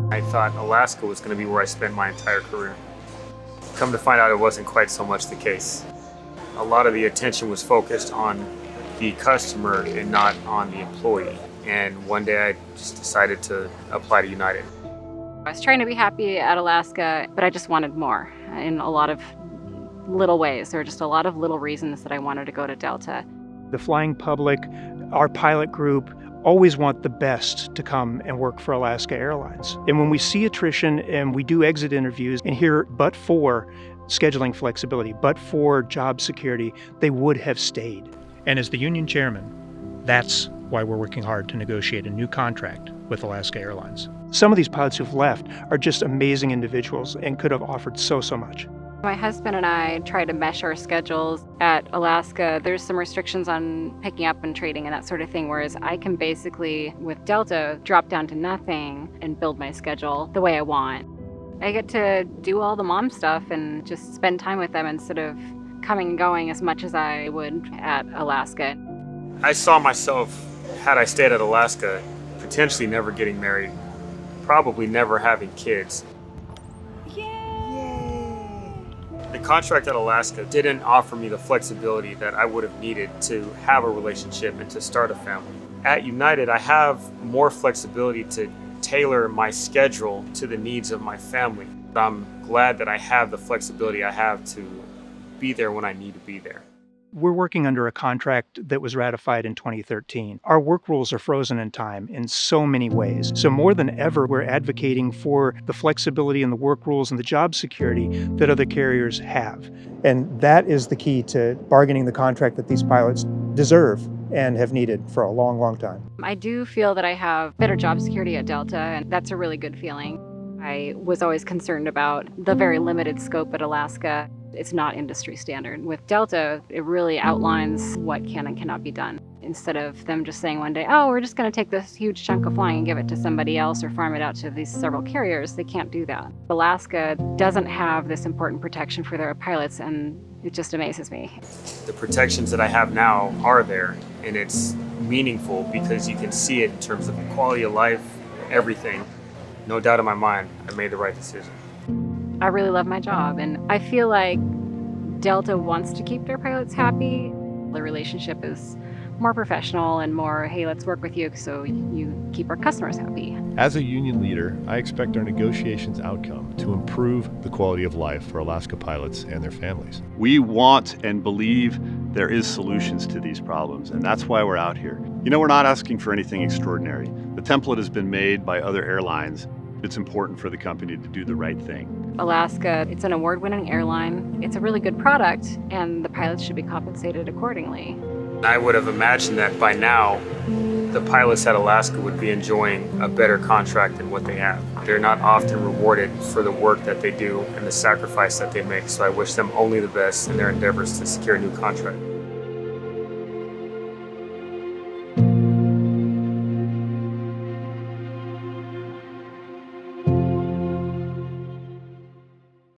I thought Alaska was going to be where I spent my entire career. Come to find out it wasn't quite so much the case. A lot of the attention was focused on the customer and not on the employee. And one day I just decided to apply to United. I was trying to be happy at Alaska, but I just wanted more in a lot of little ways. There were just a lot of little reasons that I wanted to go to Delta. The flying public, our pilot group, always want the best to come and work for Alaska Airlines. And when we see attrition and we do exit interviews and hear but for scheduling flexibility, but for job security, they would have stayed. And as the union chairman, that's why we're working hard to negotiate a new contract with Alaska Airlines. Some of these pilots who've left are just amazing individuals and could have offered so much. My husband and I try to mesh our schedules at Alaska. There's some restrictions on picking up and trading and that sort of thing, whereas I can basically, with Delta, drop down to nothing and build my schedule the way I want. I get to do all the mom stuff and just spend time with them instead of coming and going as much as I would at Alaska. I saw myself, had I stayed at Alaska, potentially never getting married, probably never having kids. The contract at Alaska didn't offer me the flexibility that I would have needed to have a relationship and to start a family. At United, I have more flexibility to tailor my schedule to the needs of my family. I'm glad that I have the flexibility I have to be there when I need to be there. We're working under a contract that was ratified in 2013. Our work rules are frozen in time in so many ways. So more than ever, we're advocating for the flexibility in the work rules and the job security that other carriers have. And that is the key to bargaining the contract that these pilots deserve and have needed for a long time. I do feel that I have better job security at Delta, and that's a really good feeling. I was always concerned about the very limited scope at Alaska. It's not industry standard. With Delta, it really outlines what can and cannot be done. Instead of them just saying one day, oh, we're just going to take this huge chunk of flying and give it to somebody else or farm it out to these several carriers, they can't do that. Alaska doesn't have this important protection for their pilots, and it just amazes me. The protections that I have now are there, and it's meaningful because you can see it in terms of quality of life, everything. No doubt in my mind, I made the right decision. I really love my job, and I feel like Delta wants to keep their pilots happy. The relationship is more professional and more, hey, let's work with you so you keep our customers happy. As a union leader, I expect our negotiations outcome to improve the quality of life for Alaska pilots and their families. We want and believe there is solutions to these problems, and that's why we're out here. You know, we're not asking for anything extraordinary. The template has been made by other airlines. It's important for the company to do the right thing. Alaska, it's an award-winning airline. It's a really good product, and the pilots should be compensated accordingly. I would have imagined that by now, the pilots at Alaska would be enjoying a better contract than what they have. They're not often rewarded for the work that they do and the sacrifice that they make, so I wish them only the best in their endeavors to secure a new contract.